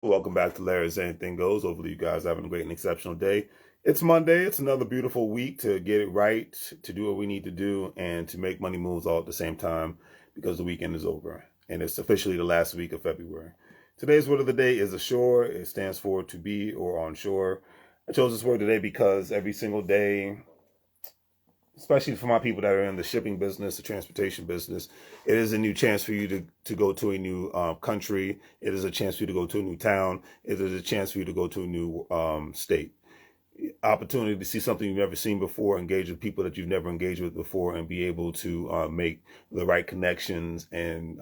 Welcome back to Larry's Anything Goes. Hopefully, you guys are having a great and exceptional day. It's Monday. It's another beautiful week to get it right, to do what we need to do, and to make money moves all at the same time because the weekend is over. And it's officially the last week of February. Today's word of the day is ashore. It stands for to be or on shore. I chose this word today because every single day, especially for my people that are in the shipping business, the transportation business, it is a new chance for you to go to a new country. It is a chance for you to go to a new town. It is a chance for you to go to a new state. Opportunity to see something you've never seen before, engage with people that you've never engaged with before, and be able to make the right connections and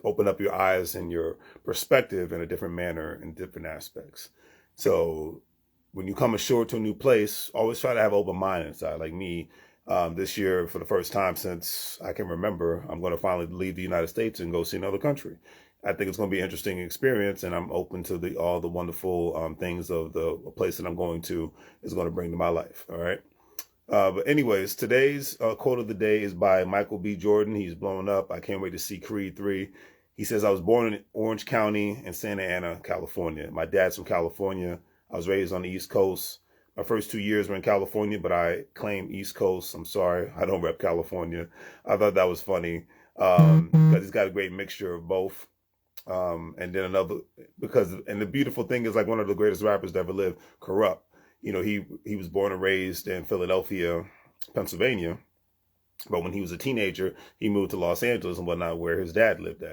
open up your eyes and your perspective in a different manner in different aspects. So when you come ashore to a new place, always try to have an open mind inside. Like me, this year, for the first time since I can remember, I'm going to finally leave the United States and go see another country. I think it's going to be an interesting experience, and I'm open to all the wonderful things of the place that I'm going to is going to bring to my life. All right. But anyways, today's quote of the day is by Michael B. Jordan. He's blown up. I can't wait to see Creed 3. He says, I was born in Orange County in Santa Ana, California. My dad's from California. I was raised on the East Coast. My first 2 years were in California, but I claim East Coast. I'm sorry, I don't rep California. I thought that was funny because he's got a great mixture of both. And then another, and the beautiful thing is, like, one of the greatest rappers to ever live, Corrupt. You know, he was born and raised in Philadelphia, Pennsylvania. But when he was a teenager, he moved to Los Angeles and whatnot, where his dad lived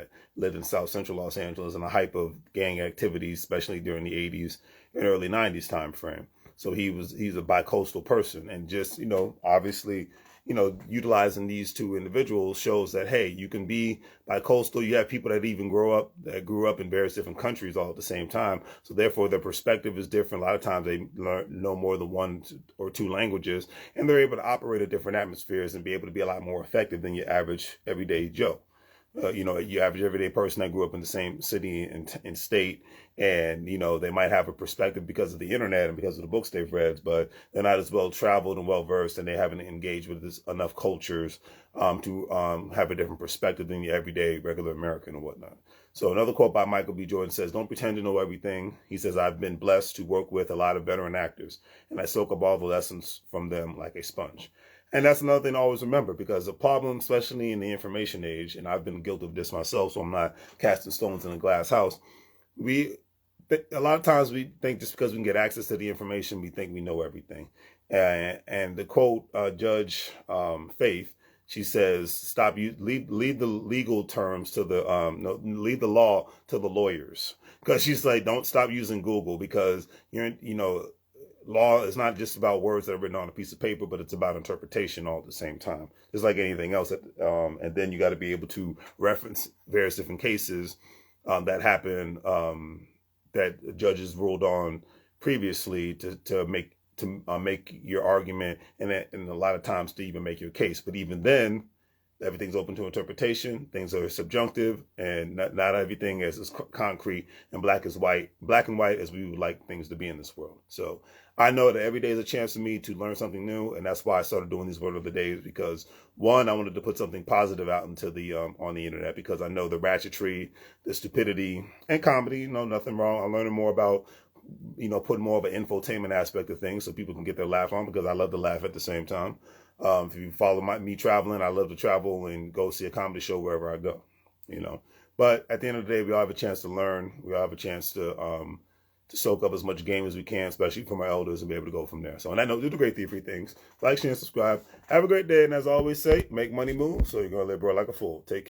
in South Central Los Angeles in the hype of gang activities, especially during the 80s and early 90s time frame. So he's a bi-coastal person, and just, obviously, utilizing these two individuals shows that, hey, you can be bi-coastal. You have people that even grew up in various different countries all at the same time. So therefore, their perspective is different. A lot of times they know more than one or two languages, and they're able to operate in different atmospheres and be able to be a lot more effective than your average everyday Joe. Your average everyday person that grew up in the same city and state, and, they might have a perspective because of the internet and because of the books they've read, but they're not as well traveled and well versed, and they haven't engaged with enough cultures to have a different perspective than your everyday regular American and whatnot. So another quote by Michael B. Jordan says, don't pretend to know everything. He says, I've been blessed to work with a lot of veteran actors, and I soak up all the lessons from them like a sponge. And that's another thing to always remember, because the problem, especially in the information age, and I've been guilty of this myself, so I'm not casting stones in a glass house, a lot of times we think just because we can get access to the information, we think we know everything. And the quote, Judge Faith, she says, leave the legal terms to the, no, leave the law to the lawyers. Because she's like, don't stop using Google, because law is not just about words that are written on a piece of paper, but it's about interpretation all at the same time. Just like anything else. And then you got to be able to reference various different cases that happen, that judges ruled on previously to make your argument, and a lot of times to even make your case. But even then, everything's open to interpretation. Things are subjunctive, and not everything is concrete and black and white as we would like things to be in this world. So I know that every day is a chance for me to learn something new, and that's why I started doing these word of the days. Because one, I wanted to put something positive out into the on the internet, because I know the ratchetry, the stupidity, and comedy. Nothing wrong. I'm learning more about putting more of an infotainment aspect of things so people can get their laugh on, because I love to laugh at the same time. If you follow me traveling, I love to travel and go see a comedy show wherever I go, But at the end of the day, we all have a chance to learn. We all have a chance to soak up as much game as we can, especially from our elders, and be able to go from there. So on that note, do the great three things. Like, share, and subscribe. Have a great day. And as I always say, make money move, so you're going to live, bro, like a fool. Take care.